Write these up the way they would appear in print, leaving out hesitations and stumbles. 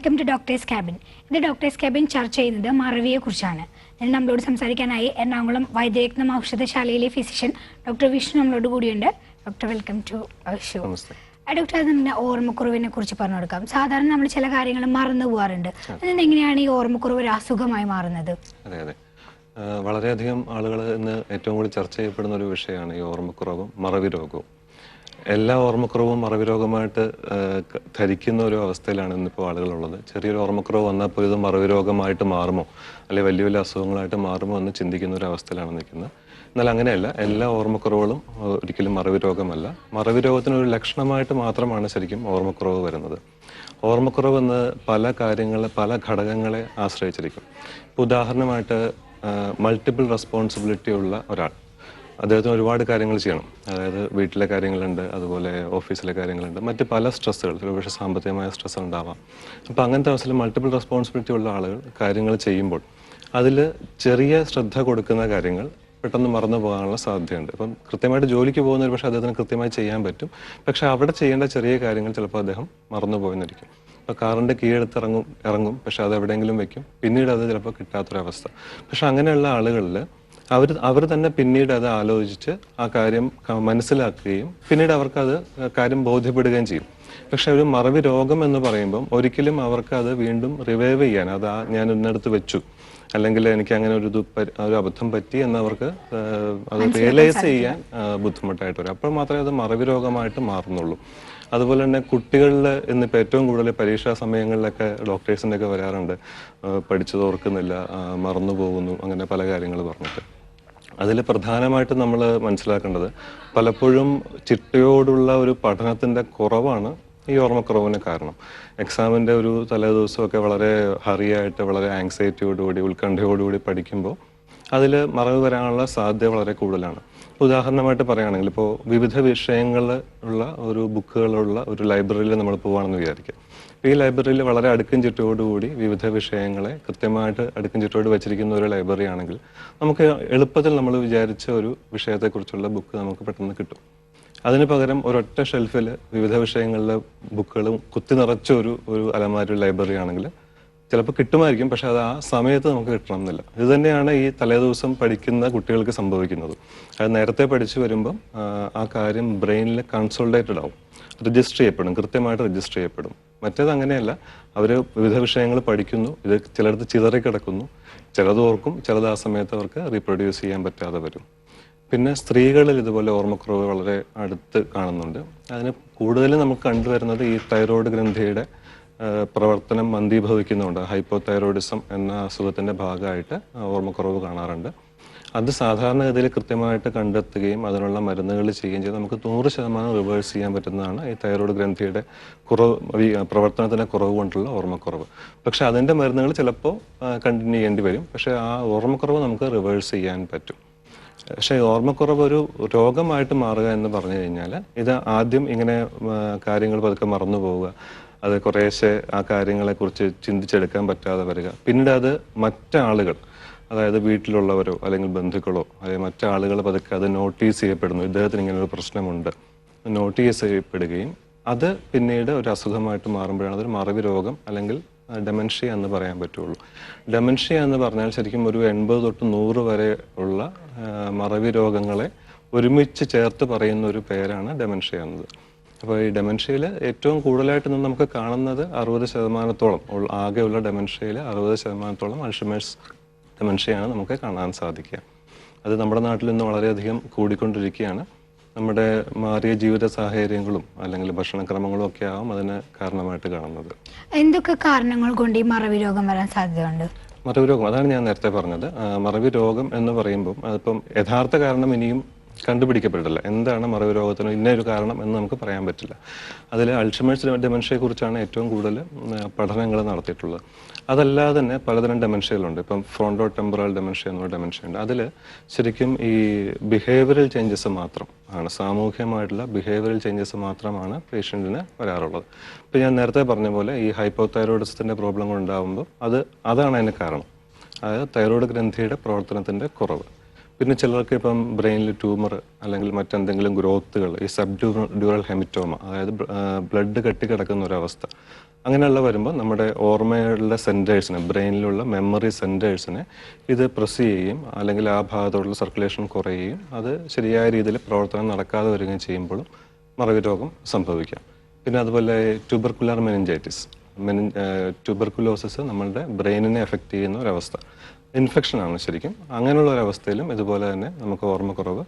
Welcome to doctor's cabin. ഇത് doctor's cabin ചർച്ച ചെയ്യുന്നത് മറവിയെക്കുറിച്ചാണ്. നമ്മളോട് സംസാരിക്കാനായി എറണാകുളം വൈദ്യരത്നം ഔഷധശാലയിലെ ഫിസിഷ്യൻ ഡോക്ടർ വിഷ്ണു നമ്മളോട് കൂടിയുണ്ട്. Doctor, welcome to show. Doctor, അത് നമ്മുടെ ഓർമ്മക്കുറവിനെ കുറിച്ച് പറഞ്ഞു കൊടുക്കാം. സാധാരണ നമ്മൾ ചില കാര്യങ്ങൾ മറന്നു പോകാറുണ്ട്. അതിന് എങ്ങനെയാണ് ഈ ഓർമ്മക്കുറവ് ഒരു അസുഖമായി മാറുന്നത്? അതെ അതെ വളരെയധികം ആളുകൾ ഇന്ന് ഏറ്റവും കൂടുതൽ ചർച്ച ചെയ്യപ്പെടുന്ന ഒരു വിഷയമാണ് ഈ ഓർമ്മക്കുറവും മറവി രോഗവും. എല്ലാ ഓർമ്മക്കുറവും മറവി രോഗമായിട്ട് ധരിക്കുന്ന ഒരു അവസ്ഥയിലാണ് ഇന്നിപ്പോൾ ആളുകളുള്ളത്. ചെറിയൊരു ഓർമ്മക്കുറവ് വന്നപ്പോൾ ഇത് മറവി രോഗമായിട്ട് മാറുമോ, അല്ലെങ്കിൽ വലിയ വലിയ അസുഖങ്ങളായിട്ട് മാറുമോ എന്ന് ചിന്തിക്കുന്ന ഒരു അവസ്ഥയിലാണ് നിൽക്കുന്നത്. എന്നാൽ അങ്ങനെയല്ല, എല്ലാ ഓർമ്മക്കുറവുകളും ഒരിക്കലും മറവി രോഗമല്ല. മറവി രോഗത്തിനൊരു ലക്ഷണമായിട്ട് മാത്രമാണ് ശരിക്കും ഓർമ്മക്കുറവ് വരുന്നത്. ഓർമ്മക്കുറവ് എന്ന് പല ഘടകങ്ങളെ ആശ്രയിച്ചിരിക്കും. ഉദാഹരണമായിട്ട് മൾട്ടിപ്പിൾ റെസ്പോൺസിബിലിറ്റി ഉള്ള ഒരാൾ, അദ്ദേഹത്തിന് ഒരുപാട് കാര്യങ്ങൾ ചെയ്യണം. അതായത് വീട്ടിലെ കാര്യങ്ങളുണ്ട്, അതുപോലെ ഓഫീസിലെ കാര്യങ്ങളുണ്ട്, മറ്റ് പല സ്ട്രെസ്സുകൾ, ഒരുപക്ഷെ സാമ്പത്തികമായ സ്ട്രെസ് ഉണ്ടാവാം. അപ്പോൾ അങ്ങനത്തെ അവസരം മൾട്ടിപ്പിൾ റെസ്പോൺസിബിലിറ്റി ഉള്ള ആളുകൾ കാര്യങ്ങൾ ചെയ്യുമ്പോൾ അതിൽ ചെറിയ ശ്രദ്ധ കൊടുക്കുന്ന കാര്യങ്ങൾ പെട്ടെന്ന് മറന്നു പോകാനുള്ള സാധ്യതയുണ്ട്. ഇപ്പം കൃത്യമായിട്ട് ജോലിക്ക് പോകുന്നൊരു പക്ഷേ അദ്ദേഹത്തിന് കൃത്യമായി ചെയ്യാൻ പറ്റും. പക്ഷേ അവിടെ ചെയ്യേണ്ട ചെറിയ കാര്യങ്ങൾ ചിലപ്പോൾ അദ്ദേഹം മറന്നു പോയെന്നിരിക്കും. ഇപ്പോൾ കാറിൻ്റെ കീഴെടുത്ത് ഇറങ്ങും, പക്ഷെ അത് എവിടെയെങ്കിലും വെക്കും, പിന്നീട് അത് ചിലപ്പോൾ കിട്ടാത്തൊരവസ്ഥ. പക്ഷെ അങ്ങനെയുള്ള ആളുകളിൽ അവർ തന്നെ പിന്നീട് അത് ആലോചിച്ച് ആ കാര്യം മനസ്സിലാക്കുകയും പിന്നീട് അവർക്കത് കാര്യം ബോധ്യപ്പെടുകയും ചെയ്യും. പക്ഷെ ഒരു മറവി രോഗം എന്ന് പറയുമ്പം ഒരിക്കലും അവർക്ക് അത് വീണ്ടും റിവൈവ് ചെയ്യാൻ, ഞാൻ ഇന്നടുത്ത് വെച്ചു, അല്ലെങ്കിൽ എനിക്ക് അങ്ങനെ ഒരു അബദ്ധം പറ്റി എന്നവർക്ക് അത് റിയലൈസ് ചെയ്യാൻ ബുദ്ധിമുട്ടായിട്ട് വരും. അപ്പോൾ മാത്രമേ അത് മറവി രോഗമായിട്ട് മാറുന്നുള്ളൂ. അതുപോലെ തന്നെ കുട്ടികളിൽ ഇന്നിപ്പോൾ ഏറ്റവും കൂടുതൽ പരീക്ഷാ സമയങ്ങളിലൊക്കെ ഡോക്ടേഴ്സിൻ്റെ ഒക്കെ വരാറുണ്ട്, പഠിച്ചത് ഓർക്കുന്നില്ല, മറന്നു പോകുന്നു, അങ്ങനെ പല കാര്യങ്ങൾ പറഞ്ഞിട്ട്. അതിൽ പ്രധാനമായിട്ടും നമ്മൾ മനസ്സിലാക്കേണ്ടത് പലപ്പോഴും ചിട്ടയോടുള്ള ഒരു പഠനത്തിൻ്റെ കുറവാണ് ഈ ഓർമ്മക്കുറവിന് കാരണം. എക്സാമിൻ്റെ ഒരു തലേദിവസമൊക്കെ വളരെ ഹറിയായിട്ട്, വളരെ ആങ്സൈറ്റിയോടുകൂടി, ഉത്കണ്ഠയോടുകൂടി പഠിക്കുമ്പോൾ അതിൽ മറവ് വരാനുള്ള സാധ്യത വളരെ കൂടുതലാണ്. ഉദാഹരണമായിട്ട് പറയുകയാണെങ്കിൽ, ഇപ്പോൾ വിവിധ വിഷയങ്ങളുള്ള ഒരു ബുക്കുകളുള്ള ഒരു ലൈബ്രറിയിൽ നമ്മൾ പോവുകയാണെന്ന് വിചാരിക്കുക. ഈ ലൈബ്രറിയിൽ വളരെ അടുക്കും ചിട്ടയോടുകൂടി വിവിധ വിഷയങ്ങളെ കൃത്യമായിട്ട് അടുക്കും ചിട്ടയോട് വെച്ചിരിക്കുന്ന ഒരു ലൈബ്രറി ആണെങ്കിൽ നമുക്ക് എളുപ്പത്തിൽ നമ്മൾ വിചാരിച്ച ഒരു വിഷയത്തെക്കുറിച്ചുള്ള ബുക്ക് നമുക്ക് പെട്ടെന്ന് കിട്ടും. അതിന് പകരം ഒരൊറ്റ ഷെൽഫിൽ വിവിധ വിഷയങ്ങളിലെ ബുക്കുകളും കുത്തി നിറച്ച ഒരു അലമാരി ലൈബ്രറി ആണെങ്കിൽ ചിലപ്പോൾ കിട്ടുമായിരിക്കും, പക്ഷെ അത് ആ സമയത്ത് നമുക്ക് കിട്ടണം എന്നില്ല. ഇത് തന്നെയാണ് ഈ തലേദിവസം പഠിക്കുന്ന കുട്ടികൾക്ക് സംഭവിക്കുന്നത്. അത് നേരത്തെ പഠിച്ചു വരുമ്പം ആ കാര്യം ബ്രെയിനിൽ കൺസോൾട്ടേറ്റഡ് ആവും, രജിസ്റ്റർ ചെയ്യപ്പെടും, കൃത്യമായിട്ട് രജിസ്റ്റർ ചെയ്യപ്പെടും. മറ്റേത് അങ്ങനെയല്ല, അവർ വിവിധ വിഷയങ്ങൾ പഠിക്കുന്നു, ഇത് ചിലടത്ത് ചിതറിക്കിടക്കുന്നു, ചിലത് ഓർക്കും, ചിലത് ആ സമയത്ത് അവർക്ക് റീപ്രൊഡ്യൂസ് ചെയ്യാൻ പറ്റാതെ വരും. പിന്നെ സ്ത്രീകളിൽ ഇതുപോലെ ഓർമ്മക്കുറവ് വളരെ അടുത്ത് കാണുന്നുണ്ട്. അതിന് കൂടുതലും നമുക്ക് കണ്ടുവരുന്നത് ഈ തൈറോയ്ഡ് ഗ്രന്ഥിയുടെ പ്രവർത്തനം മന്ദീഭവിക്കുന്നുണ്ട്. ഹൈപ്പോതൈറോയിഡിസം എന്ന അസുഖത്തിൻ്റെ ഭാഗമായിട്ട് ഓർമ്മക്കുറവ് കാണാറുണ്ട്. അത് സാധാരണഗതിയിൽ കൃത്യമായിട്ട് കണ്ടെത്തുകയും അതിനുള്ള മരുന്നുകൾ ചെയ്യുകയും ചെയ്ത് നമുക്ക് 100% റിവേഴ്സ് ചെയ്യാൻ പറ്റുന്നതാണ് ഈ തൈറോയ്ഡ് ഗ്രന്ഥിയുടെ പ്രവർത്തനത്തിൻ്റെ കുറവ് കൊണ്ടുള്ള ഓർമ്മക്കുറവ്. പക്ഷേ അതിൻ്റെ മരുന്നുകൾ ചിലപ്പോൾ കണ്ടിന്യൂ ചെയ്യേണ്ടി വരും. പക്ഷേ ആ ഓർമ്മക്കുറവ് നമുക്ക് റിവേഴ്സ് ചെയ്യാൻ പറ്റും. പക്ഷേ ഓർമ്മക്കുറവ് ഒരു രോഗമായിട്ട് മാറുക എന്ന് പറഞ്ഞു കഴിഞ്ഞാൽ ഇത് ആദ്യം ഇങ്ങനെ കാര്യങ്ങൾ പതുക്കെ മറന്നു പോവുക, അത് കുറേശ്ശെ ആ കാര്യങ്ങളെക്കുറിച്ച് ചിന്തിച്ചെടുക്കാൻ പറ്റാതെ വരിക, പിന്നീട് അത് മറ്റാളുകൾ, അതായത് വീട്ടിലുള്ളവരോ അല്ലെങ്കിൽ ബന്ധുക്കളോ അല്ലെങ്കിൽ മറ്റാളുകൾ പതുക്കെ അത് നോട്ടീസ് ചെയ്യപ്പെടുന്നു, ഇദ്ദേഹത്തിന് ഇങ്ങനെ ഒരു പ്രശ്നമുണ്ട്, നോട്ടീസ് ചെയ്യപ്പെടുകയും അത് പിന്നീട് ഒരു അസുഖമായിട്ട് മാറുമ്പോഴാണ് അതൊരു മറവി രോഗം അല്ലെങ്കിൽ ഡെമൻഷ്യ എന്ന് പറയാൻ പറ്റുള്ളൂ. ഡെമൻഷ്യ എന്ന് പറഞ്ഞാൽ ശരിക്കും ഒരു 80 തൊട്ട് 100 വരെ ഉള്ള മറവി രോഗങ്ങളെ ഒരുമിച്ച് ചേർത്ത് പറയുന്ന ഒരു പേരാണ് ഡെമൻഷ്യ എന്നത്. അപ്പോൾ ഈ ഡെമൻഷ്യയിൽ ഏറ്റവും കൂടുതലായിട്ട് നമുക്ക് കാണുന്നത് 60%-ഓളം ആകെയുള്ള ഡെമൻഷ്യയിൽ 60%-ഓളം അൾഷിമേഴ്സ് ഡെമൻഷ്യയാണ് നമുക്ക് കാണാൻ സാധിക്കുക. അത് നമ്മുടെ നാട്ടിൽ നിന്ന് വളരെയധികം കൂടിക്കൊണ്ടിരിക്കുകയാണ്. നമ്മുടെ മാറിയ ജീവിത സാഹചര്യങ്ങളും അല്ലെങ്കിൽ ഭക്ഷണക്രമങ്ങളും ഒക്കെ ആവും അതിന് കാരണമായിട്ട് കാണുന്നത്. എന്തൊക്കെ കാരണങ്ങൾ കൊണ്ട് ഈ മറവി രോഗം വരാൻ സാധ്യതയുണ്ട്? മറവി രോഗം, അതാണ് ഞാൻ നേരത്തെ പറഞ്ഞത്. മറവി രോഗം എന്ന് പറയുമ്പം അതിപ്പം യഥാർത്ഥ കാരണം ഇനിയും കണ്ടുപിടിക്കപ്പെട്ടില്ല. എന്താണ് മറവി രോഗത്തിന് ഇന്നൊരു കാരണം എന്ന് നമുക്ക് പറയാൻ പറ്റില്ല. അതിൽ അൾഷിമേഴ്സ് ഡെമൻഷ്യയെക്കുറിച്ചാണ് ഏറ്റവും കൂടുതൽ പഠനങ്ങൾ നടത്തിയിട്ടുള്ളത്. അതല്ലാതെ തന്നെ പലതരം ഡെമൻഷ്യകളുണ്ട്. ഇപ്പം ഫ്രോണ്ടോ ടെമ്പറൽ ഡെമൻഷ്യ എന്നുള്ള ഡെമൻഷ്യ ഉണ്ട്. അതിൽ ശരിക്കും ഈ ബിഹേവിയറൽ ചേഞ്ചസ് മാത്രം ആണ്, സാമൂഹ്യമായിട്ടുള്ള ബിഹേവിയറൽ ചേഞ്ചസ് മാത്രമാണ് പേഷ്യൻറ്റിന് വരാറുള്ളത്. ഇപ്പം ഞാൻ നേരത്തെ പറഞ്ഞ പോലെ ഈ ഹൈപ്പോതൈറോയിഡിസത്തിൻ്റെ പ്രോബ്ലങ്ങൾ ഉണ്ടാകുമ്പോൾ അതാണ് അതിന് കാരണം, അതായത് തൈറോയ്ഡ് ഗ്രന്ഥിയുടെ പ്രവർത്തനത്തിൻ്റെ കുറവ്. പിന്നെ ചിലർക്ക് ഇപ്പം ബ്രെയിനിൽ ട്യൂമർ അല്ലെങ്കിൽ മറ്റെന്തെങ്കിലും ഗ്രോത്തുകൾ, ഈ സബ്ഡ്യൂറൽ ഹെമിറ്റോമ, അതായത് ബ്ലഡ് കെട്ടിക്കിടക്കുന്ന ഒരവസ്ഥ, അങ്ങനെയുള്ള വരുമ്പോൾ നമ്മുടെ ഓർമ്മയുടെ സെൻറ്റേഴ്സിനെ, ബ്രെയിനിലുള്ള മെമ്മറി സെൻറ്റേഴ്സിനെ ഇത് പ്രസ് ചെയ്യുകയും അല്ലെങ്കിൽ ആ ഭാഗത്തോടുള്ള സർക്കുലേഷൻ കുറയുകയും അത് ശരിയായ രീതിയിൽ പ്രവർത്തനം നടക്കാതെ വരികയും ചെയ്യുമ്പോഴും മറവി രോഗം സംഭവിക്കാം. പിന്നെ അതുപോലെ ട്യൂബർക്കുലർ മെനിഞ്ചൈറ്റിസ്, ട്യൂബർക്കുലോസിസ് നമ്മളുടെ ബ്രെയിനിനെ എഫക്റ്റ് ചെയ്യുന്ന ഒരവസ്ഥ, ഇൻഫെക്ഷനാണ് ശരിക്കും. അങ്ങനെയുള്ള ഒരവസ്ഥയിലും ഇതുപോലെ തന്നെ നമുക്ക് ഓർമ്മക്കുറവ്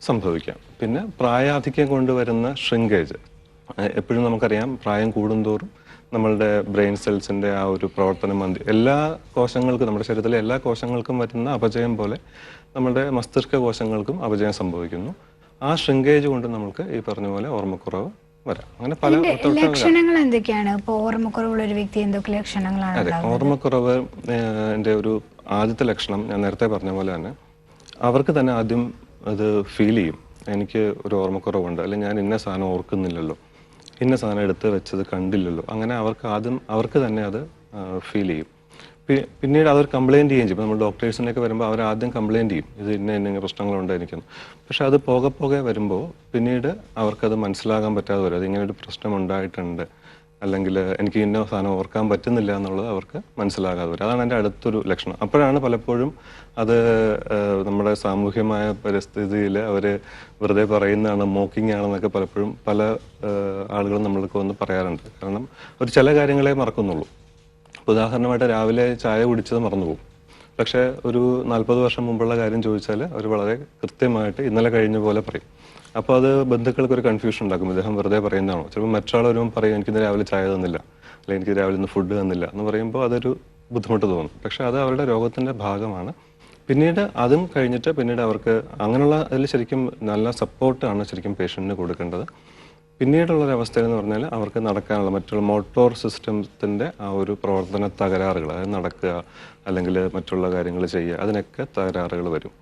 സംഭവിക്കാം. പിന്നെ പ്രായാധിക്യം കൊണ്ടുവരുന്ന ഷ്രിങ്കേജ്, എപ്പോഴും നമുക്കറിയാം പ്രായം കൂടുന്തോറും നമ്മളുടെ ബ്രെയിൻ സെൽസിൻ്റെ ആ ഒരു പ്രവർത്തനം എല്ലാ കോശങ്ങൾക്കും, നമ്മുടെ ശരീരത്തിലെ എല്ലാ കോശങ്ങൾക്കും വരുന്ന അപചയം പോലെ നമ്മുടെ മസ്തിഷ്ക കോശങ്ങൾക്കും അപചയം സംഭവിക്കുന്നു. ആ ഷ്രിങ്കേജ് കൊണ്ട് നമുക്ക് ഈ പറഞ്ഞ പോലെ ഓർമ്മക്കുറവ് വരാം. അങ്ങനെ പല ലക്ഷണങ്ങൾ എന്തൊക്കെയാണ്? ഇപ്പോൾ ഓർമ്മക്കുറവുള്ള ഒരു വ്യക്തി എന്തൊക്കെ ലക്ഷണങ്ങളാണ്? അതെ, ഓർമ്മക്കുറവ് ഒരു ആദ്യത്തെ ലക്ഷണം ഞാൻ നേരത്തെ പറഞ്ഞ പോലെ തന്നെ അവർക്ക് തന്നെ ആദ്യം അത് ഫീൽ ചെയ്യും. എനിക്ക് ഒരു ഓർമ്മക്കുറവുണ്ട്, അല്ലെങ്കിൽ ഞാൻ ഇന്ന സാധനം ഓർക്കുന്നില്ലല്ലോ, ഇന്ന സാധനം എടുത്ത് വെച്ചത് കണ്ടില്ലല്ലോ. അങ്ങനെ അവർക്ക് തന്നെ അത് ഫീൽ ചെയ്യും. പിന്നീട് അവർ കംപ്ലയിൻറ്റ് ചെയ്യുകയും ചെയ്യും. നമ്മൾ ഡോക്ടേഴ്സിനൊക്കെ വരുമ്പോൾ അവർ ആദ്യം കംപ്ലയിൻറ്റ് ചെയ്യും, ഇത് ഇന്ന പ്രശ്നങ്ങളുണ്ട് എനിക്കെന്ന്. പക്ഷെ അത് പോകെ വരുമ്പോൾ പിന്നീട് അവർക്കത് മനസ്സിലാകാൻ പറ്റാതെ വരും. അതിങ്ങനെ ഒരു പ്രശ്നം ഉണ്ടായിട്ടുണ്ട്, അല്ലെങ്കിൽ എനിക്ക് ഇന്ന സാധനം ഓർക്കാൻ പറ്റുന്നില്ല എന്നുള്ളത് അവർക്ക് മനസ്സിലാകാതെ വരും. അതാണ് എൻ്റെ അടുത്തൊരു ലക്ഷണം. അപ്പോഴാണ് പലപ്പോഴും അത് നമ്മുടെ സാമൂഹ്യമായ പരിസ്ഥിതിയിൽ അവർ വെറുതെ പറയുന്നതാണ്, മോക്കിംഗ് ആണെന്നൊക്കെ പലപ്പോഴും പല ആളുകളും നമ്മൾക്ക് വന്ന് പറയാറുണ്ട്. കാരണം ഒരു ചില കാര്യങ്ങളെ മറക്കുന്നുള്ളൂ. ഉദാഹരണമായിട്ട് രാവിലെ ചായ കുടിച്ചത് മറന്നുപോകും. പക്ഷേ ഒരു 40 വർഷം മുമ്പുള്ള കാര്യം ചോദിച്ചാൽ അവർ വളരെ കൃത്യമായിട്ട് ഇന്നലെ കഴിഞ്ഞ പോലെ പറയും. അപ്പോൾ അത് ബന്ധുക്കൾക്ക് ഒരു കൺഫ്യൂഷൻ ഉണ്ടാക്കും, ഇദ്ദേഹം വെറുതെ പറയുന്നതാണോ. ചിലപ്പോൾ മറ്റൊരാൾ വരുമ്പോൾ പറയും എനിക്കിന്ന് രാവിലെ ചായ തന്നില്ല, അല്ലെങ്കിൽ എനിക്ക് രാവിലെ ഇന്ന് ഫുഡ് തന്നില്ല എന്ന് പറയുമ്പോൾ അതൊരു ബുദ്ധിമുട്ട് തോന്നും. പക്ഷേ അത് അവരുടെ രോഗത്തിൻ്റെ ഭാഗമാണ്. പിന്നീട് അതും കഴിഞ്ഞിട്ട് പിന്നീട് അവർക്ക് അങ്ങനെയുള്ള അതിൽ ശരിക്കും നല്ല സപ്പോർട്ടാണ് ശരിക്കും പേഷ്യൻറ്റിന് കൊടുക്കേണ്ടത്. പിന്നീടുള്ളൊരവസ്ഥ എന്ന് പറഞ്ഞാൽ അവർക്ക് നടക്കാനുള്ള മറ്റുള്ള മോട്ടോർ സിസ്റ്റത്തിൻ്റെ ആ ഒരു പ്രവർത്തന തകരാറുകൾ, അതായത് നടക്കുക അല്ലെങ്കിൽ മറ്റുള്ള കാര്യങ്ങൾ ചെയ്യുക, അതിനൊക്കെ തകരാറുകൾ വരും.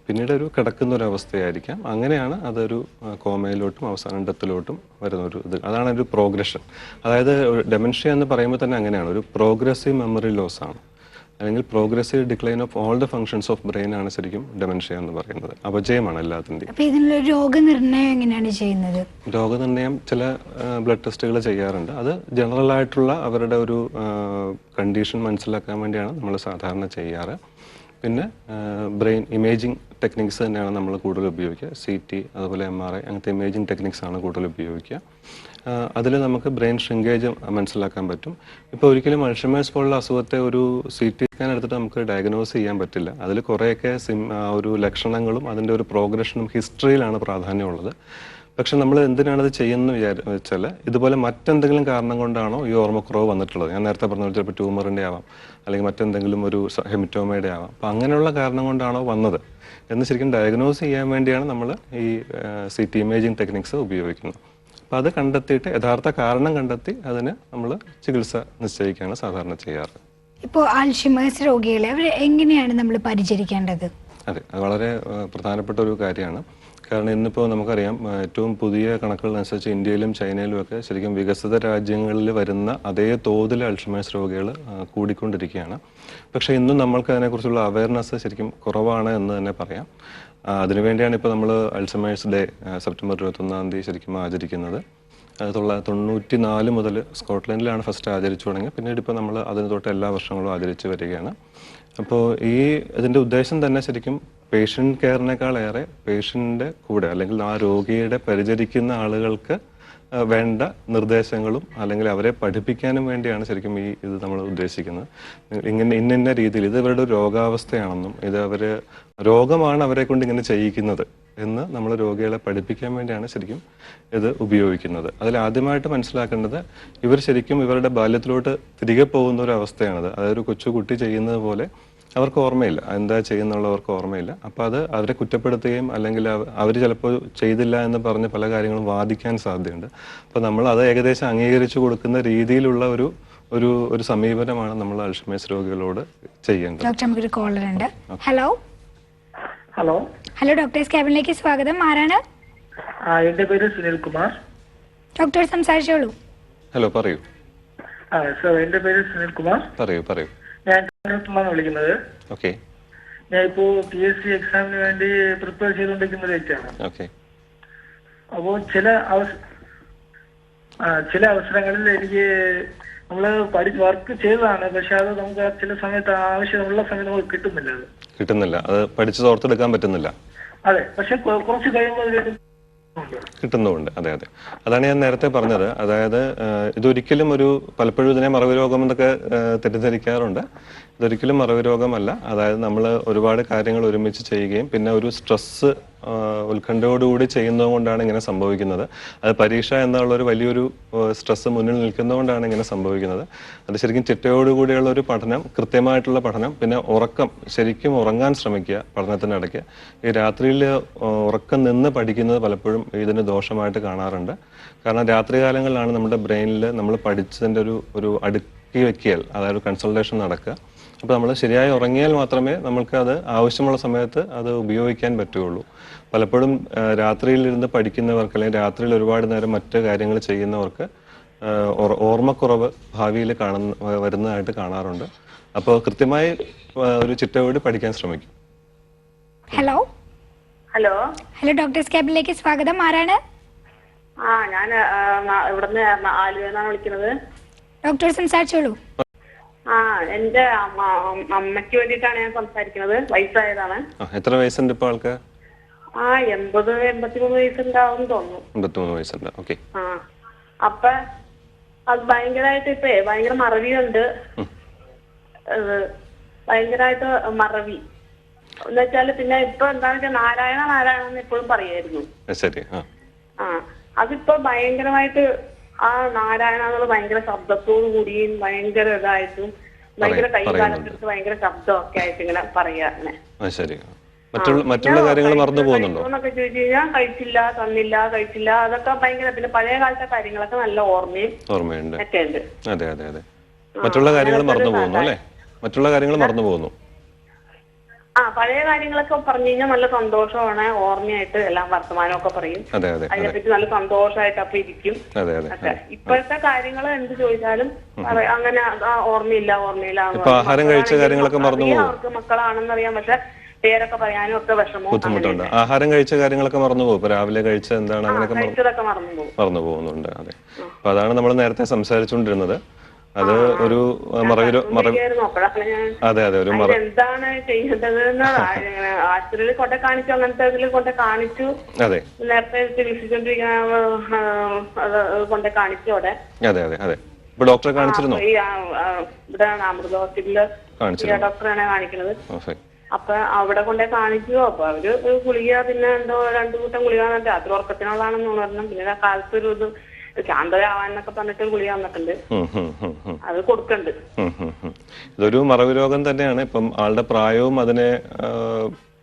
പിന്നീട് ഒരു കിടക്കുന്ന ഒരു അവസ്ഥയായിരിക്കാം. അങ്ങനെയാണ് അതൊരു കോമയിലോട്ടും അവസാനം ഡെത്തിലോട്ടും വരുന്ന ഒരു ഇത്. അതാണ് ഒരു പ്രോഗ്രഷൻ. അതായത് ഡെമൻഷ്യ എന്ന് പറയുമ്പോൾ തന്നെ അങ്ങനെയാണ്, ഒരു പ്രോഗ്രസീവ് മെമ്മറി ലോസ് ആണ്, അല്ലെങ്കിൽ progressive decline of all the functions of brain ആണ് ശരിക്കും ഡെമൻഷ്യ എന്ന് പറയുന്നത്. അപജയമാണ് എല്ലാത്തിൻ്റെയും. അപ്പോൾ ഇതിനുള്ള രോഗനിർണയം എങ്ങനെയാണ് ചെയ്യുന്നത്? രോഗനിർണയം ചില ബ്ലഡ് ടെസ്റ്റുകൾ ചെയ്യാറുണ്ട്. അത് ജനറൽ ആയിട്ടുള്ള അവരുടെ ഒരു കണ്ടീഷൻ മനസ്സിലാക്കാൻ വേണ്ടിയാണ് നമ്മൾ സാധാരണ ചെയ്യാറ്. പിന്നെ ബ്രെയിൻ ഇമേജിംഗ് ടെക്നിക്സ് തന്നെയാണ് നമ്മൾ കൂടുതൽ ഉപയോഗിക്കുക. CT, അതുപോലെ MRI, അങ്ങനത്തെ ഇമേജിംഗ് ടെക്നിക്സ് ആണ് കൂടുതൽ ഉപയോഗിക്കുക. അതിൽ നമുക്ക് ബ്രെയിൻ ഷ്രിങ്കേജ് മനസ്സിലാക്കാൻ പറ്റും. ഇപ്പോൾ ഒരിക്കലും അൾഷൈമേഴ്സ് പോലുള്ള അസുഖത്തെ ഒരു CT സ്കാൻ എടുത്തിട്ട് നമുക്ക് ഡയഗ്നോസ് ചെയ്യാൻ പറ്റില്ല. അതിൽ കുറേയൊക്കെ ഒരു ലക്ഷണങ്ങളും അതിൻ്റെ ഒരു പ്രോഗ്രഷനും ഹിസ്റ്ററിയിലാണ് പ്രാധാന്യമുള്ളത്. പക്ഷെ നമ്മൾ എന്തിനാണത് ചെയ്യുന്നത് വെച്ചാൽ ഇതുപോലെ മറ്റെന്തെങ്കിലും കാരണം കൊണ്ടാണോ ഈ ഓർമ്മക്കുറവ് വന്നിട്ടുള്ളത്. ഞാൻ നേരത്തെ പറഞ്ഞ ചിലപ്പോൾ ട്യൂമറിൻ്റെ ആവാം, അല്ലെങ്കിൽ മറ്റെന്തെങ്കിലും ഒരു ഹെമിറ്റോമയുടെ ആവാം. അപ്പം അങ്ങനെയുള്ള കാരണം കൊണ്ടാണോ വന്നത് എന്ന് ശരിക്കും ഡയഗ്നോസ് ചെയ്യാൻ വേണ്ടിയാണ് നമ്മൾ ഈ CT ഇമേജിംഗ് ടെക്നിക്സ് ഉപയോഗിക്കുന്നത്. അപ്പം അത് കണ്ടെത്തിയിട്ട് യഥാർത്ഥ കാരണം കണ്ടെത്തി അതിന് നമ്മൾ ചികിത്സ നിശ്ചയിക്കുകയാണ് സാധാരണ ചെയ്യാറ്. ഇപ്പോൾ അൾഷിമേഴ്സ് രോഗികളെ അവർ എങ്ങനെയാണ് നമ്മൾ പരിചരിക്കേണ്ടത്? അതെ, അത് വളരെ പ്രധാനപ്പെട്ട ഒരു കാര്യമാണ്. കാരണം ഇന്നിപ്പോൾ നമുക്കറിയാം ഏറ്റവും പുതിയ കണക്കുകളനുസരിച്ച് ഇന്ത്യയിലും ചൈനയിലും ഒക്കെ ശരിക്കും വികസിത രാജ്യങ്ങളിൽ വരുന്ന അതേ തോതിൽ അൾഷിമേഴ്സ് രോഗികൾ കൂടിക്കൊണ്ടിരിക്കുകയാണ്. പക്ഷേ ഇന്നും നമ്മൾക്ക് അതിനെക്കുറിച്ചുള്ള അവയർനെസ് ശരിക്കും കുറവാണ് എന്ന് തന്നെ പറയാം. അതിനുവേണ്ടിയാണ് ഇപ്പോൾ നമ്മൾ അൾഷിമേഴ്സ് ഡേ സെപ്റ്റംബർ 21 ശരിക്കും ആചരിക്കുന്നത്. 1994 മുതൽ സ്കോട്ട്ലൻഡിലാണ് ഫസ്റ്റ് ആചരിച്ചു തുടങ്ങി. പിന്നീട് ഇപ്പോൾ നമ്മൾ അതിന് തൊട്ട് എല്ലാ വർഷങ്ങളും ആചരിച്ചു വരികയാണ്. അപ്പോൾ ഇതിൻ്റെ ഉദ്ദേശം തന്നെ ശരിക്കും പേഷ്യൻ്റ് കെയറിനേക്കാളേറെ പേഷ്യൻ്റെ കൂടെ അല്ലെങ്കിൽ ആ രോഗിയുടെ പരിചരിക്കുന്ന ആളുകൾക്ക് വേണ്ട നിർദ്ദേശങ്ങളും അല്ലെങ്കിൽ അവരെ പഠിപ്പിക്കാനും വേണ്ടിയാണ് ശരിക്കും ഇത് നമ്മൾ ഉദ്ദേശിക്കുന്നത്. ഇന്ന രീതിയിൽ ഇത് ഇവരുടെ ഒരു രോഗാവസ്ഥയാണെന്നും ഇത് രോഗമാണ് അവരെ കൊണ്ട് ഇങ്ങനെ ചെയ്യിക്കുന്നത് എന്ന് നമ്മൾ രോഗികളെ പഠിപ്പിക്കാൻ വേണ്ടിയാണ് ശരിക്കും ഇത് ഉപയോഗിക്കുന്നത്. അതിൽ ആദ്യമായിട്ട് മനസ്സിലാക്കേണ്ടത് ഇവർ ശരിക്കും ഇവരുടെ ബാല്യത്തിലോട്ട് തിരികെ പോകുന്ന ഒരു അവസ്ഥയാണത്. അതായത് ഒരു കൊച്ചുകുട്ടി ചെയ്യുന്നത് പോലെ അവർക്ക് ഓർമ്മയില്ല, എന്താ ചെയ്യുന്നുള്ളവർക്ക് ഓർമ്മയില്ല. അപ്പോൾ അത് അവരെ കുറ്റപ്പെടുത്തുകയും അല്ലെങ്കിൽ അവർ ചിലപ്പോൾ ചെയ്തില്ല എന്ന് പറഞ്ഞ് പല കാര്യങ്ങളും വാദിക്കാൻ സാധ്യതയുണ്ട്. അപ്പോൾ നമ്മൾ അത് ഏകദേശം അംഗീകരിച്ചു കൊടുക്കുന്ന രീതിയിലുള്ള ഒരു സമീപനമാണ് നമ്മൾ അൾഷിമേഴ്സ് രോഗികളോട് ചെയ്യേണ്ടത്. ഡോക്ടർ, നമുക്കൊരു കോളർ ഉണ്ട്. ഹലോ ഹലോ ഹലോ ഡോക്ടേഴ്സ് ക്യാബിനിലേക്ക് സ്വാഗതം. ആരാണ്? എന്റെ പേര് സുനിൽകുമാർ. ഡോക്ടർ സംസാരിച്ചോളൂ. ഹലോ, പറയൂ. സർ, എന്റെ പേര് സുനിൽകുമാർ. പറയൂ. ഞാൻ കണ്ണൂരിൽ വിളിക്കുന്നത്. ഓക്കെ. ഞാൻ ഇപ്പോ PSC എക്സാമിന് വേണ്ടി പ്രിപ്പയർ ചെയ്തുകൊണ്ടിരിക്കുന്ന ഒരു വ്യക്തിയാണ്. ഓക്കെ. അപ്പോൾ ചില അവസരങ്ങളിൽ എനിക്ക് നമ്മള് വർക്ക് ചെയ്തതാണ്, പക്ഷെ അത് നമുക്ക് ചില സമയത്ത് ആവശ്യമുള്ള സമയത്ത് നമുക്ക് കിട്ടുന്നില്ല അത്. കിട്ടുന്നില്ല, അത് പഠിച്ചത് ഓർത്തെടുക്കാൻ പറ്റുന്നില്ല. അതെ, പക്ഷെ കുറച്ച് കഴിയുമ്പോൾ അത് കിട്ടുന്നുമുണ്ട്. അതെ അതെ, അതാണ് ഞാൻ നേരത്തെ പറഞ്ഞത്. അതായത് ഇതൊരിക്കലും പലപ്പോഴും ഇതിനെ മറവി രോഗം എന്നൊക്കെ തെറ്റിദ്ധരിക്കാറുണ്ട്. ഇതൊരിക്കലും മറവി രോഗമല്ല. അതായത് നമ്മൾ ഒരുപാട് കാര്യങ്ങൾ ഒരുമിച്ച് ചെയ്യുകയും പിന്നെ ഒരു സ്ട്രെസ്സ് ഉത്കണ്ഠയോടുകൂടി ചെയ്യുന്നത് കൊണ്ടാണ് ഇങ്ങനെ സംഭവിക്കുന്നത്. അത് പരീക്ഷ എന്നുള്ളൊരു വലിയൊരു സ്ട്രെസ്സ് മുന്നിൽ നിൽക്കുന്നതുകൊണ്ടാണ് ഇങ്ങനെ സംഭവിക്കുന്നത്. അത് ശരിക്കും ചിട്ടയോടുകൂടിയുള്ള ഒരു പഠനം, കൃത്യമായിട്ടുള്ള പഠനം, പിന്നെ ഉറക്കം, ശരിക്കും ഉറങ്ങാൻ ശ്രമിക്കുക പഠനത്തിനിടയ്ക്ക്. ഈ രാത്രിയിൽ ഉറക്കം നിന്ന് പഠിക്കുന്നത് പലപ്പോഴും ഇതിന് ദോഷമായിട്ട് കാണാറുണ്ട്. കാരണം രാത്രികാലങ്ങളിലാണ് നമ്മുടെ ബ്രെയിനിൽ നമ്മൾ പഠിച്ചതിൻ്റെ ഒരു അടുക്കി വയ്ക്കൽ, അതായത് കൺസൾട്ടേഷൻ നടക്കുക. അപ്പോൾ നമ്മൾ ശരിയായി ഉറങ്ങിയാൽ മാത്രമേ നമ്മൾക്ക് അത് ആവശ്യമുള്ള സമയത്ത് അത് ഉപയോഗിക്കാൻ പറ്റുകയുള്ളൂ. പലപ്പോഴും രാത്രിയിലിരുന്ന് പഠിക്കുന്നവർക്ക് അല്ലെങ്കിൽ രാത്രിയിൽ ഒരുപാട് നേരം മറ്റ് കാര്യങ്ങൾ ചെയ്യുന്നവർക്ക് ഓർമ്മക്കുറവ് ഭാവിയിൽ വരുന്നതായിട്ട് കാണാറുണ്ട്. അപ്പോൾ കൃത്യമായി ഒരു ചിട്ടയോട് പഠിക്കാൻ ശ്രമിക്കും. ഹലോ ഹലോ ഹലോ ഡോക്ടേഴ്സ് ക്യാബിനിലേക്ക് സ്വാഗതം. ആരാണ്? ഞാൻ ഇവിടുന്ന് ആലുവന്നാണ് വിളിക്കുന്നത്. ഡോക്ടർ സംസാരിച്ചോളൂ. എന്റെ അമ്മയ്ക്ക് വേണ്ടിയിട്ടാണ് ഞാൻ സംസാരിക്കുന്നത്. വയസ്സായതാണ്. എത്ര വയസ്സുണ്ട് ഇപ്പൊ ആൾക്ക്? 83 വയസ്സുണ്ടാവും തോന്നുന്നു. 83 വയസ്സുണ്ട്. ഓക്കെ. അപ്പൊ അത് ഭയങ്കരമായിട്ട് ഭയങ്കര മറവിയുണ്ട്. ഭയങ്കരമായിട്ട് മറവി എന്ന് വെച്ചാല് പിന്നെ ഇപ്പൊ എന്താണെന്ന് വെച്ചാൽ നാരായണ നാരായണ എന്ന് എപ്പോഴും പറയായിരുന്നു. ശരി. അതിപ്പോ ഭയങ്കരമായിട്ട് ആ നാരായണ എന്നുള്ളത് ഭയങ്കര ശബ്ദത്തോടു കൂടിയും ഭയങ്കര ഇതായിട്ടും ഭയങ്കര കൈകാലത്തിട്ട് ഭയങ്കര ശബ്ദമൊക്കെ ആയിട്ട് ഇങ്ങനെ പറയാ. മറ്റുള്ള കാര്യങ്ങൾ മറന്നു പോകുന്നുണ്ടോ എന്നൊക്കെ ചോദിച്ചു കഴിഞ്ഞാൽ കഴിച്ചില്ല അതൊക്കെ ഭയങ്കര. പിന്നെ പഴയ കാലത്തെ കാര്യങ്ങളൊക്കെ നല്ല ഓർമ്മയുണ്ട് ഒക്കെ ഉണ്ട്. അതെ അതെ അതെ, മറ്റുള്ള കാര്യങ്ങൾ മറന്നു പോകുന്നു അല്ലേ? മറ്റുള്ള കാര്യങ്ങൾ മറന്നു പോകുന്നു. പഴയ കാര്യങ്ങളൊക്കെ പറഞ്ഞു കഴിഞ്ഞാൽ നല്ല സന്തോഷമാണ്, ഓർമ്മയായിട്ട് എല്ലാം വർത്തമാനമൊക്കെ പറയും. അതിനെപ്പറ്റി നല്ല സന്തോഷമായിട്ട് അപ്പൊ ഇരിക്കും. ഇപ്പോഴത്തെ കാര്യങ്ങൾ എന്ത് ചോദിച്ചാലും അങ്ങനെ ഓർമ്മയില്ല. ആഹാരം കഴിച്ച കാര്യങ്ങളൊക്കെ മറന്നു പോകും. അവർക്ക് മക്കളാണെന്നറിയാം, പക്ഷെ പേരൊക്കെ പറയാനും ഒക്കെ വിഷമവും ബുദ്ധിമുട്ടുണ്ട്. ആഹാരം കഴിച്ച കാര്യങ്ങളൊക്കെ മറന്നു പോകും. ഇപ്പൊ രാവിലെ കഴിച്ച എന്താണ് അങ്ങനെയൊക്കെ മറന്നു പോകുന്നുണ്ട്. അതെ, അപ്പൊ അതാണ് നമ്മൾ നേരത്തെ സംസാരിച്ചുകൊണ്ടിരുന്നത്. അത് ഒരു അതെ അതെ ഒരു എന്താണ് ചെയ്യേണ്ടത് ആശുപത്രിയിൽ കൊണ്ട് കാണിച്ചു, അങ്ങനത്തെ ഇതിൽ കൊണ്ട് കാണിച്ചു. അതെ, നേരത്തെ ചികിത്സിച്ചോണ്ടിരിക്കുന്ന കൊണ്ട് കാണിച്ചു അവിടെ. അതെ അതെ അതെ, ഇപ്പൊ ഡോക്ടറെ കാണിച്ചിരുന്നോ? ഇവിടെ അമൃത ഹോസ്പിറ്റലില് ഡോക്ടറാണ് കാണിക്കുന്നത്. അപ്പൊ അവിടെ കൊണ്ടേ കാണിച്ചു. അപ്പൊ അവര് ഗുളിക പിന്നെ എന്തോ 2 കൂട്ടം ഗുളിക രാത്രി ഉറക്കത്തിനുള്ളതാണെന്ന് പറഞ്ഞു. പിന്നെ കാലത്തൊരു ഇത് ശാന്തരാവാനൊക്കെ പറഞ്ഞിട്ട് ഗുളിക വന്നിട്ടുണ്ട്, അത് കൊടുക്കണ്ട്. ഇതൊരു മറവി രോഗം തന്നെയാണ്. ഇപ്പം ആളുടെ പ്രായവും അതിനെ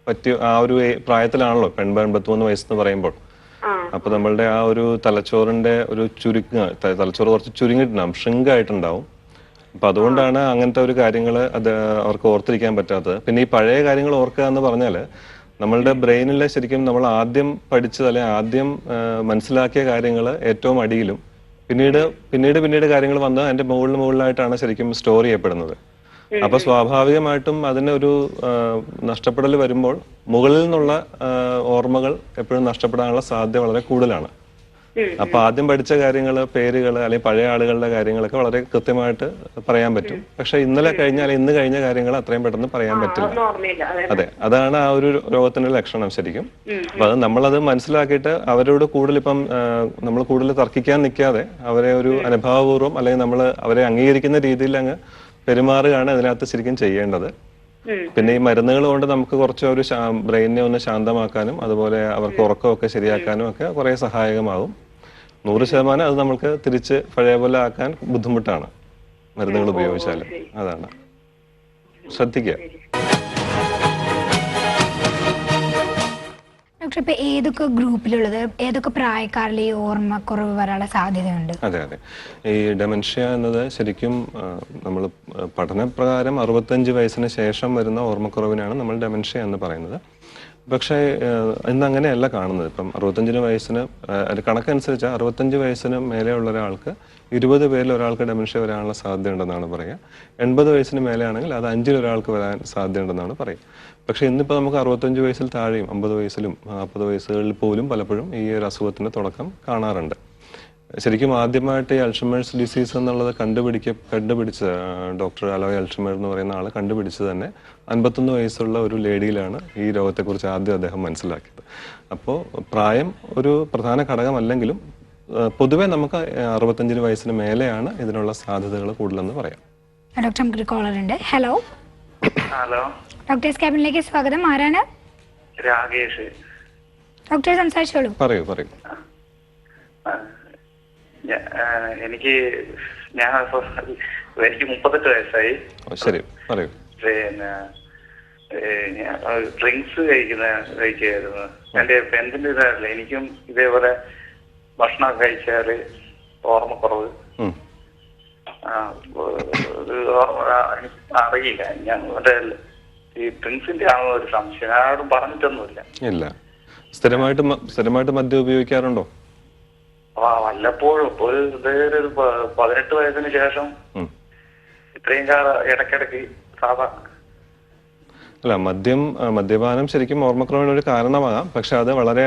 പറ്റി ആ ഒരു പ്രായത്തിലാണല്ലോ, 83 വയസ്സെന്ന് പറയുമ്പോൾ. അപ്പൊ നമ്മളുടെ ആ ഒരു തലച്ചോറിന്റെ ഒരു തലച്ചോറ് കുറച്ച് ചുരുങ്ങിയിട്ടുണ്ടാവും, ഷ്രിങ്കായിട്ടുണ്ടാവും. അപ്പൊ അതുകൊണ്ടാണ് അങ്ങനത്തെ ഒരു കാര്യങ്ങൾ അത് അവർക്ക് ഓർത്തിരിക്കാൻ പറ്റാത്തത്. പിന്നെ ഈ പഴയ കാര്യങ്ങൾ ഓർക്കുക എന്ന് പറഞ്ഞാൽ നമ്മളുടെ ബ്രെയിനിൽ ശരിക്കും നമ്മൾ ആദ്യം പഠിച്ചത് അല്ലെങ്കിൽ ആദ്യം മനസ്സിലാക്കിയ കാര്യങ്ങൾ ഏറ്റവും അടിയിലും പിന്നീട് കാര്യങ്ങൾ വന്ന് അതിന്റെ മുകളിലായിട്ടാണ് ശരിക്കും സ്റ്റോർ ചെയ്യപ്പെടുന്നത്. അപ്പൊ സ്വാഭാവികമായിട്ടും അതിന് ഒരു നഷ്ടപ്പെടൽ വരുമ്പോൾ മുകളിൽ നിന്നുള്ള ഓർമ്മകൾ എപ്പോഴും നഷ്ടപ്പെടാനുള്ള സാധ്യത വളരെ കൂടുതലാണ്. അപ്പൊ ആദ്യം പഠിച്ച കാര്യങ്ങൾ, പേരുകൾ അല്ലെങ്കിൽ പഴയ ആളുകളുടെ കാര്യങ്ങളൊക്കെ വളരെ കൃത്യമായിട്ട് പറയാൻ പറ്റും. പക്ഷെ ഇന്ന് കഴിഞ്ഞ കാര്യങ്ങൾ അത്രയും പെട്ടെന്ന് പറയാൻ പറ്റില്ല. അതെ, അതാണ് ആ ഒരു രോഗത്തിന്റെ ലക്ഷണം ശരിക്കും. അപ്പൊ അത് നമ്മളത് മനസ്സിലാക്കിയിട്ട് അവരോട് നമ്മൾ കൂടുതൽ തർക്കിക്കാൻ നിൽക്കാതെ അവരെ ഒരു അനുഭാവപൂർവ്വം അല്ലെങ്കിൽ നമ്മൾ അവരെ അംഗീകരിക്കുന്ന രീതിയിൽ അങ്ങ് പെരുമാറുകയാണ് ഇതിനകത്ത് ശരിക്കും ചെയ്യേണ്ടത്. പിന്നെ ഈ മരുന്നുകൾ കൊണ്ട് നമുക്ക് കുറച്ച് ഒരു ബ്രെയിനിനെ ഒന്ന് ശാന്തമാക്കാനും അതുപോലെ അവർക്ക് ഉറക്കമൊക്കെ ശരിയാക്കാനും ഒക്കെ കുറെ സഹായകമാകും. 100% അത് നമുക്ക് തിരിച്ച് പഴയ പോലെ ആക്കാൻ ബുദ്ധിമുട്ടാണ് മരുന്നുകൾ ഉപയോഗിച്ചാലും. അതാണ്, ശ്രദ്ധിക്കുക. ഡോക്ടർ, ഇപ്പൊ ഏതൊക്കെ ഗ്രൂപ്പിലുള്ളത്, ഏതൊക്കെ പ്രായക്കാരിൽ ഈ ഓർമ്മക്കുറവ് വരാനുള്ള സാധ്യതയുണ്ട്? അതെ അതെ, ഈ ഡെമൻഷ്യ എന്നത് ശരിക്കും നമ്മൾ പഠനപ്രകാരം 65 വയസ്സിന് ശേഷം വരുന്ന ഓർമ്മക്കുറവിനാണ് നമ്മൾ ഡെമൻഷ്യ എന്ന് പറയുന്നത്. പക്ഷേ ഇന്ന് അങ്ങനെയല്ല കാണുന്നത്. ഇപ്പം 65 വയസ്സിന് കണക്കനുസരിച്ച് 65 വയസ്സിന് മേലെയുള്ള ഒരാൾക്ക് 20 പേരിൽ ഒരാൾക്ക് ഡെമൻഷ്യ വരാനുള്ള സാധ്യത ഉണ്ടെന്നാണ് പറയുക. 80 വയസ്സിന് മേലെയാണെങ്കിൽ അത് 5-ൽ ഒരാൾക്ക് വരാൻ സാധ്യതയുണ്ടെന്നാണ് പറയുക. പക്ഷേ ഇന്നിപ്പോൾ നമുക്ക് 65 വയസ്സിൽ താഴെയും 50 വയസ്സിലും 40 വയസ്സുകളിൽ പോലും പലപ്പോഴും ഈ ഒരു അസുഖത്തിന്റെ തുടക്കം കാണാറുണ്ട്. ശരിക്കും ആദ്യമായിട്ട് ഈ അൾഷിമേഴ്സ് ഡിസീസ് എന്നുള്ളത് കണ്ടുപിടിച്ചത് ഡോക്ടർ അലോയ് അൾഷിമേർ എന്ന് പറയുന്ന ആൾ കണ്ടുപിടിച്ചത് തന്നെ 51 വയസ്സുള്ള ഒരു ലേഡിയിലാണ് ഈ രോഗത്തെക്കുറിച്ച് ആദ്യം അദ്ദേഹം മനസ്സിലാക്കിയത്. അപ്പോൾ പ്രായം ഒരു പ്രധാന ഘടകമല്ലെങ്കിലും പൊതുവെ നമുക്ക് 65 വയസ്സിന് മേലെയാണ് ഇതിനുള്ള സാധ്യതകൾ കൂടുതലെന്ന് പറയാം. ഡോക്ടർ നമുക്ക് കോളർ ഉണ്ട്. ഹലോ ഹലോ, ഡോക്ടേഴ്സ് ക്യാബിനിലേക്ക് സ്വാഗതം. ആരാണ്? രാകേഷ്. ഡോക്ടർ സംസാരിച്ചോളൂ. പറയൂ. എനിക്ക് 38 വയസ്സായി. ശരി, പറയൂ. പിന്നെ ഡ്രിങ്ക്സ് കഴിക്കായിരുന്നു. എന്റെ ഫ്രണ്ടിന്റെ ഇതായില്ല, എനിക്കും ഇതേപോലെ ഭക്ഷണം കഴിച്ചാല് ഓർമ്മക്കുറവ് അറിയില്ല. ഞാൻ ഈ ഡ്രിങ്ക്സിന്റെ ആണോ ഒരു സംശയം, ആരും പറഞ്ഞിട്ടൊന്നുമില്ല. ഇല്ല. സ്ഥിരമായിട്ട് മദ്യം ഉപയോഗിക്കാറുണ്ടോ? വല്ലപ്പോഴും ഒരു 18 വയസ്സിന് ശേഷം ഇത്രയും കാലം ഇടയ്ക്കിടയ്ക്ക് സാധാ. അല്ല, മദ്യപാനം ശരിക്കും ഓർമ്മക്കുറവിന് ഒരു കാരണമാകാം. പക്ഷെ അത് വളരെ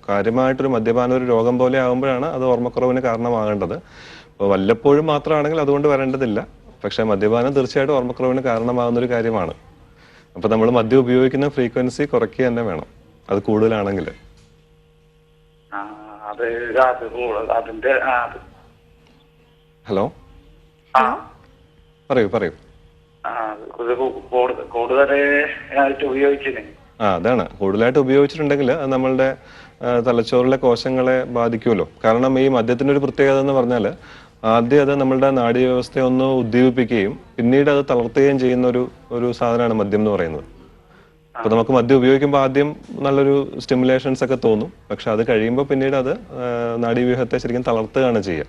കാര്യമായിട്ടൊരു മദ്യപാനം ഒരു രോഗം പോലെ ആകുമ്പോഴാണ് അത് ഓർമ്മക്കുറവിന് കാരണമാകേണ്ടത്. അപ്പോൾ വല്ലപ്പോഴും മാത്രമാണെങ്കിൽ അതുകൊണ്ട് വരേണ്ടതില്ല. പക്ഷെ മദ്യപാനം തീർച്ചയായിട്ടും ഓർമ്മക്കുറവിന് കാരണമാകുന്ന ഒരു കാര്യമാണ്. അപ്പോൾ നമ്മൾ മദ്യം ഉപയോഗിക്കുന്ന ഫ്രീക്വൻസി കുറയ്ക്കുക തന്നെ വേണം, അത് കൂടുതലാണെങ്കിൽ. ഹലോ, പറയൂ. കൂടുതലായിട്ട് ഉപയോഗിച്ചിന്. അതാണ്, കൂടുതലായിട്ട് ഉപയോഗിച്ചിട്ടുണ്ടെങ്കിൽ അത് നമ്മളുടെ തലച്ചോറിലെ കോശങ്ങളെ ബാധിക്കുമല്ലോ. കാരണം ഈ മദ്യത്തിൻ്റെ ഒരു പ്രത്യേകത എന്ന് പറഞ്ഞാൽ ആദ്യം അത് നമ്മളുടെ നാഡീവ്യവസ്ഥയെ ഒന്ന് ഉദ്ദീപിപ്പിക്കുകയും പിന്നീട് അത് തളർത്തുകയും ചെയ്യുന്ന ഒരു സാധനമാണ് മദ്യം എന്ന് പറയുന്നത്. അപ്പൊ നമുക്ക് മദ്യം ഉപയോഗിക്കുമ്പോൾ ആദ്യം നല്ലൊരു സ്റ്റിമുലേഷൻസ് ഒക്കെ തോന്നും. പക്ഷെ അത് കഴിയുമ്പോൾ പിന്നീട് അത് നാഡീവ്യൂഹത്തെ ശരിക്കും തളർത്തുകയാണ് ചെയ്യുക.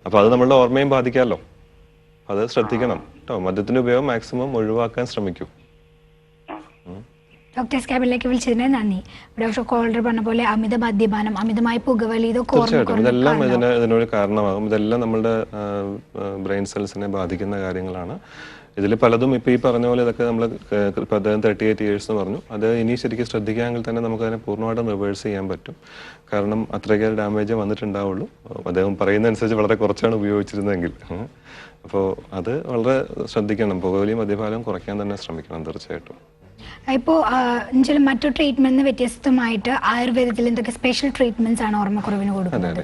അപ്പൊ അത് നമ്മളുടെ ഓർമ്മയും ബാധിക്കാമല്ലോ. അത് ശ്രദ്ധിക്കണം കേട്ടോ. മദ്യത്തിന്റെ ഉപയോഗം മാക്സിമം ഒഴിവാക്കാൻ ശ്രമിക്കൂ. ഡോക്ടേഴ്സ് ക്യാബിനിലേക്ക് വിളിച്ചതിന് നന്ദി. ഡോക്ടർ കോളർ പറഞ്ഞ പോലെ അമിത മദ്യപാനം, അമിതമായി പുകവലി, തീർച്ചയായിട്ടും ഇതെല്ലാം ഇതിനൊരു കാരണമാകും. ഇതെല്ലാം നമ്മളുടെ ബ്രെയിൻ സെൽസിനെ ബാധിക്കുന്ന കാര്യങ്ങളാണ്. ഇതിൽ പലതും ഇപ്പൊ ഈ പറഞ്ഞ പോലെ ഇതൊക്കെ നമ്മൾ ഇപ്പൊ അദ്ദേഹം 38 years എന്ന് പറഞ്ഞു. അത് ഇനി ശരിക്കും ശ്രദ്ധിക്കാമെങ്കിൽ തന്നെ നമുക്ക് അതിനെ പൂർണ്ണമായിട്ടും റിവേഴ്സ് ചെയ്യാൻ പറ്റും. കാരണം അത്രയ്ക്ക് ഡാമേജ് വന്നിട്ടുണ്ടാവുള്ളൂ. അദ്ദേഹം പറയുന്ന അനുസരിച്ച് വളരെ കുറച്ചാണ് ഉപയോഗിച്ചിരുന്നതെങ്കിൽ. അപ്പോൾ അത് വളരെ ശ്രദ്ധിക്കണം. പുകവലി മദ്യപാനം കുറയ്ക്കാൻ തന്നെ ശ്രമിക്കണം തീർച്ചയായിട്ടും. ഇപ്പോൾ മറ്റു ട്രീറ്റ്മെന്റിന് വ്യത്യസ്തമായിട്ട് ആയുർവേദത്തിൽ എന്തൊക്കെ സ്പെഷ്യൽ ട്രീറ്റ്മെന്റ്സ് ആണ് ഓർമ്മക്കുറവിന് കൊടുക്കുന്നത്?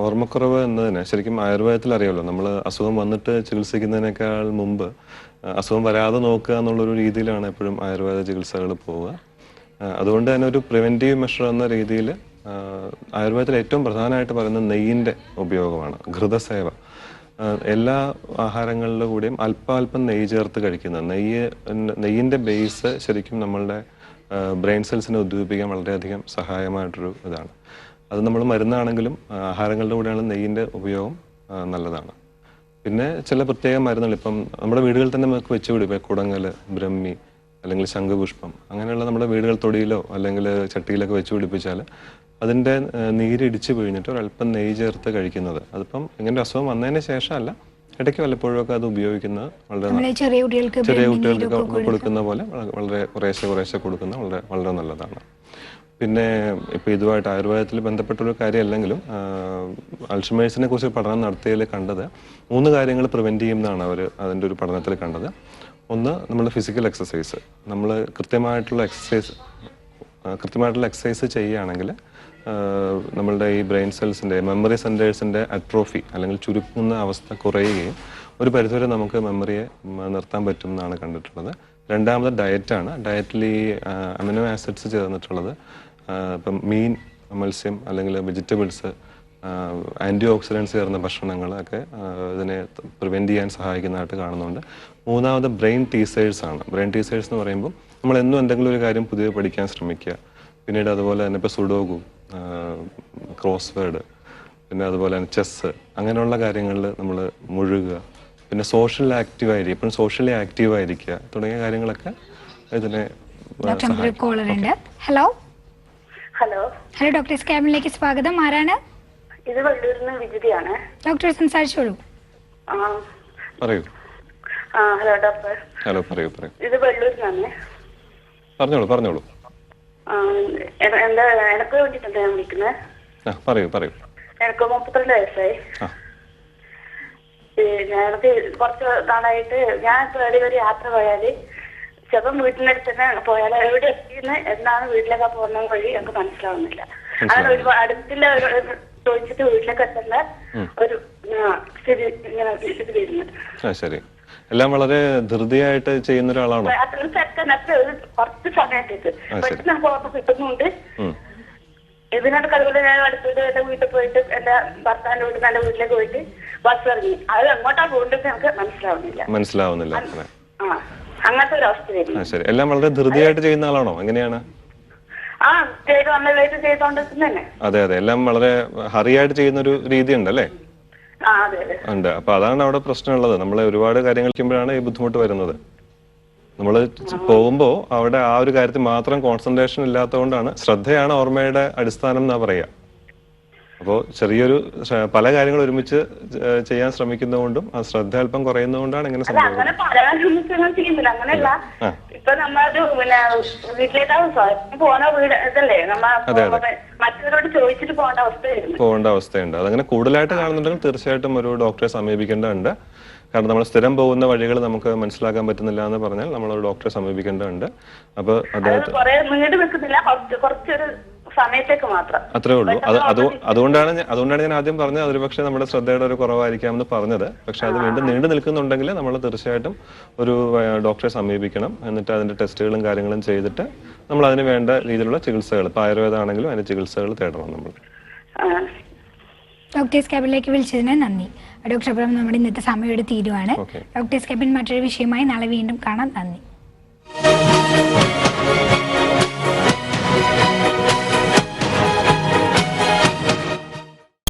ഓർമ്മക്കുറവ് എന്നതിന് ശരിക്കും ആയുർവേദത്തിൽ അറിയാമല്ലോ, നമ്മൾ അസുഖം വന്നിട്ട് ചികിത്സിക്കുന്നതിനേക്കാൾ മുമ്പ് അസുഖം വരാതെ നോക്കുക എന്നുള്ളൊരു രീതിയിലാണ് എപ്പോഴും ആയുർവേദ ചികിത്സകൾ പോവുക. അതുകൊണ്ട് തന്നെ ഒരു പ്രിവെന്റീവ് മെഷർ എന്ന രീതിയിൽ ആയുർവേദത്തിൽ ഏറ്റവും പ്രധാനമായിട്ട് പറയുന്നത് നെയ്യിൻ്റെ ഉപയോഗമാണ്. ഘൃതസേവ. എല്ലാ ആഹാരങ്ങളുടെ കൂടെയും അല്പാൽപ്പം നെയ്യ് ചേർത്ത് കഴിക്കുന്നത്. നെയ്യിൻ്റെ ബേസ് ശരിക്കും നമ്മളുടെ ബ്രെയിൻ സെൽസിനെ ഉദ്ദീപിക്കാൻ വളരെയധികം സഹായമായിട്ടൊരു ഇതാണ്. അത് നമ്മൾ മരുന്നാണെങ്കിലും ആഹാരങ്ങളുടെ കൂടെയാണ് നെയ്യിൻ്റെ ഉപയോഗം നല്ലതാണ്. പിന്നെ ചില പ്രത്യേക മരുന്നുകൾ ഇപ്പം നമ്മുടെ വീടുകളിൽ തന്നെ നമുക്ക് വെച്ചുപിടിപ്പം കുടങ്ങൽ, ബ്രഹ്മി അല്ലെങ്കിൽ ശംഖുപുഷ്പം അങ്ങനെയുള്ള നമ്മുടെ വീടുകൾ തൊടിയിലോ അല്ലെങ്കിൽ ചട്ടിയിലൊക്കെ വെച്ച് പിടിപ്പിച്ചാൽ അതിൻ്റെ നീരിടിച്ച് പിഴിഞ്ഞിട്ട് ഒരല്പം നെയ്യ് ചേർത്ത് കഴിക്കുന്നത്. അതിപ്പം ഇങ്ങനെ അസുഖം വന്നതിന് ശേഷമല്ല, ഇടയ്ക്ക് വല്ലപ്പോഴും ഒക്കെ അത് ഉപയോഗിക്കുന്നത് വളരെ ചെറിയ കുട്ടികൾക്ക് കൊടുക്കുന്ന പോലെ വളരെ കുറേശ്ശെ കൊടുക്കുന്നത് വളരെ നല്ലതാണ്. പിന്നെ ഇപ്പം ഇതുമായിട്ട് ആയുർവേദത്തിൽ ബന്ധപ്പെട്ടൊരു കാര്യമല്ലെങ്കിലും അൾഷിമേഴ്സിനെ കുറിച്ച് പഠനം നടത്തിയതിൽ കണ്ടത് 3 കാര്യങ്ങൾ പ്രിവെൻറ്റ് ചെയ്യുന്നതാണ് അവർ അതിൻ്റെ ഒരു പഠനത്തിൽ കണ്ടത്. ഒന്ന്, നമ്മുടെ ഫിസിക്കൽ എക്സസൈസ്. നമ്മൾ കൃത്യമായിട്ടുള്ള എക്സസൈസ് ചെയ്യുകയാണെങ്കിൽ നമ്മളുടെ ഈ ബ്രെയിൻ സെൽസിൻ്റെ മെമ്മറി സെൻറ്റേഴ്സിൻ്റെ അട്രോഫി അല്ലെങ്കിൽ ചുരുക്കുന്ന അവസ്ഥ കുറയുകയും ഒരു പരിധിവരെ നമുക്ക് മെമ്മറിയെ നിർത്താൻ പറ്റും എന്നാണ് കണ്ടിട്ടുള്ളത്. രണ്ടാമത് ഡയറ്റാണ്. ഡയറ്റിൽ ഈ അമിനോ ആസിഡ്സ് ചേർന്നിട്ടുള്ളത് ഇപ്പം മീൻ, മത്സ്യം അല്ലെങ്കിൽ വെജിറ്റബിൾസ്, ആൻറ്റി ഓക്സിഡൻസ് ചേർന്ന ഭക്ഷണങ്ങളൊക്കെ ഇതിനെ പ്രിവെൻറ്റ് ചെയ്യാൻ സഹായിക്കുന്നതായിട്ട് കാണുന്നുണ്ട്. മൂന്നാമത് ബ്രെയിൻ ടീസേഴ്സ് ആണ്. ബ്രെയിൻ ടീസേഴ്സ് എന്ന് പറയുമ്പോൾ നമ്മൾ എന്നും എന്തെങ്കിലും ഒരു കാര്യം പുതിയ പഠിക്കാൻ ശ്രമിക്കുക. പിന്നീട് അതുപോലെ തന്നെ ഇപ്പോൾ സുഡോകു, ക്രോസ് വേർഡ്, പിന്നെ അതുപോലെ തന്നെ ചെസ്സ്, അങ്ങനെയുള്ള കാര്യങ്ങളിൽ നമ്മൾ മുഴുകുക. പിന്നെ സോഷ്യൽ ആക്റ്റീവായിരിക്കുക, എപ്പോഴും സോഷ്യലി ആക്റ്റീവായിരിക്കുക തുടങ്ങിയ കാര്യങ്ങളൊക്കെ ഇതിനെ ഹലോ ഹലോ ഡോക്ടേഴ്സ് ക്യാബിനിലേക്ക് സ്വാഗതം. ആരാണ്? ഇത് വള്ളൂരിൽ നിന്ന് വിജിതയാണ്. ഡോക്ടർ സംസാരിച്ചോളൂ. പറയൂ. Hello doctor. ഹലോ, പറയൂ. ഇത് വള്ളൂരിൽ നിന്നാണ്. പറഞ്ഞോളൂ. എന്താ എനക്ക് വേണ്ടിയിട്ടാണ് ഞാൻ വിളിക്കുന്നത്. പറയൂ. എനിക്ക് 32 വയസ്സായി. ഞങ്ങൾക്ക് കുറച്ച് നാളായിട്ട് ഞാൻ ഇപ്പൊ എവിടെയും ഒരു യാത്ര പോയാല് ചിലപ്പം വീട്ടിനടുത്ത് തന്നെ പോയാൽ എവിടെ എത്തിയെന്ന് എന്നാണ് വീട്ടിലേക്ക് പോകുന്ന വഴി എനിക്ക് മനസ്സിലാവുന്നില്ല. അങ്ങനെ ഒരു അടുത്തുള്ള ചോദിച്ചിട്ട് വീട്ടിലേക്ക് എത്തേണ്ട ഒരു സ്ഥിതി ഇങ്ങനെ ഇത് വരുന്നത്. ശരി, എല്ലാം വളരെ ധൃതിയായിട്ട് ചെയ്യുന്ന ഒരാളാണോ? കുറച്ച് സമയത്തേക്ക് പെട്ടെന്ന് നമുക്ക് ഉറപ്പ് കിട്ടുന്നുണ്ട്. ഇതിനോട് കഴിവുള്ള ഞാൻ അടുത്തത് എന്റെ വീട്ടിൽ പോയിട്ട് എന്റെ ഭർത്താവിന്റെ വീട്ടിൽ എന്റെ വീട്ടിലേക്ക് പോയിട്ട് ബസ് ഇറങ്ങി. അത് എങ്ങോട്ടാ പോകേണ്ടത് എനിക്ക് മനസ്സിലാവുന്നില്ല. അങ്ങനത്തെ ഒരു അവസ്ഥ വരും. ശരി, എല്ലാം വളരെ ധൃതിയായിട്ട് ചെയ്യുന്ന ആളാണോ? എങ്ങനെയാണ്? അതെ അതെ, എല്ലാം വളരെ ഹറിയായിട്ട് ചെയ്യുന്ന ഒരു രീതി ഉണ്ടല്ലേ? ഉണ്ട്. അപ്പൊ അതാണ് അവിടെ പ്രശ്നമുള്ളത്. നമ്മൾ ഒരുപാട് കാര്യങ്ങൾ ചെയ്യുമ്പോഴാണ് ഈ ബുദ്ധിമുട്ട് വരുന്നത്. നമ്മൾ പോകുമ്പോൾ അവിടെ ആ ഒരു കാര്യത്തിൽ മാത്രം കോൺസെൻട്രേഷൻ ഇല്ലാത്തതുകൊണ്ടാണ്. ശ്രദ്ധയാണ് ഓർമ്മയുടെ അടിസ്ഥാനം എന്നാ പറയാ. അപ്പോൾ ചെറിയൊരു പല കാര്യങ്ങൾ ഒരുമിച്ച് ചെയ്യാൻ ശ്രമിക്കുന്നതുകൊണ്ടും ആ ശ്രദ്ധ അല്പം കുറയുന്നതുകൊണ്ടാണ് ഇങ്ങനെ സംഭവിക്കുന്നത്. ഇപ്പൊ നമ്മളൊരു പിന്നെ വീട്ടിലേക്ക് പോണ വീട് ഇതല്ലേ, മറ്റവരോട് ചോദിച്ചിട്ട് പോകേണ്ട അവസ്ഥയുണ്ട്. അതങ്ങനെ കൂടുതലായിട്ട് കാണുന്നുണ്ടെങ്കിൽ തീർച്ചയായിട്ടും ഒരു ഡോക്ടറെ സമീപിക്കേണ്ടതുണ്ട്. കാരണം നമ്മൾ സ്ഥിരം പോകുന്ന വഴികൾ നമുക്ക് മനസ്സിലാക്കാൻ പറ്റുന്നില്ല എന്ന് പറഞ്ഞാൽ നമ്മൾ ഒരു ഡോക്ടറെ സമീപിക്കേണ്ടതുണ്ട്. അപ്പൊ അദ്ദേഹത്തെ അത്രേ ഉള്ളൂ. അതുകൊണ്ടാണ് ഞാൻ ആദ്യം പറഞ്ഞത് അതൊരു പക്ഷേ നമ്മുടെ ശ്രദ്ധയുടെ ഒരു കുറവായിരിക്കാമെന്ന് പറഞ്ഞത്. പക്ഷെ അത് വീണ്ടും നീണ്ടു നിൽക്കുന്നുണ്ടെങ്കിൽ നമ്മൾ തീർച്ചയായിട്ടും ഒരു ഡോക്ടറെ സമീപിക്കണം. എന്നിട്ട് അതിന്റെ ടെസ്റ്റുകളും കാര്യങ്ങളും ചെയ്തിട്ട് നമ്മൾ അതിന് വേണ്ട രീതിയിലുള്ള ചികിത്സകൾ, ഇപ്പൊ ആയുർവേദം ആണെങ്കിലും അതിന്റെ ചികിത്സകൾ തേടണം നമ്മൾ. ഡോക്ടേഴ്സ് ക്യാബിനിലേക്ക് വിളിച്ചതിന് നന്ദി. ഡോക്ടർ, അപ്പം നമ്മുടെ ഇന്നത്തെ സമയം തീരുവാണ്. ഡോക്ടേഴ്സ് ക്യാബിൻ മറ്റൊരു വിഷയമായി നാളെ വീണ്ടും കാണാം. നന്ദി.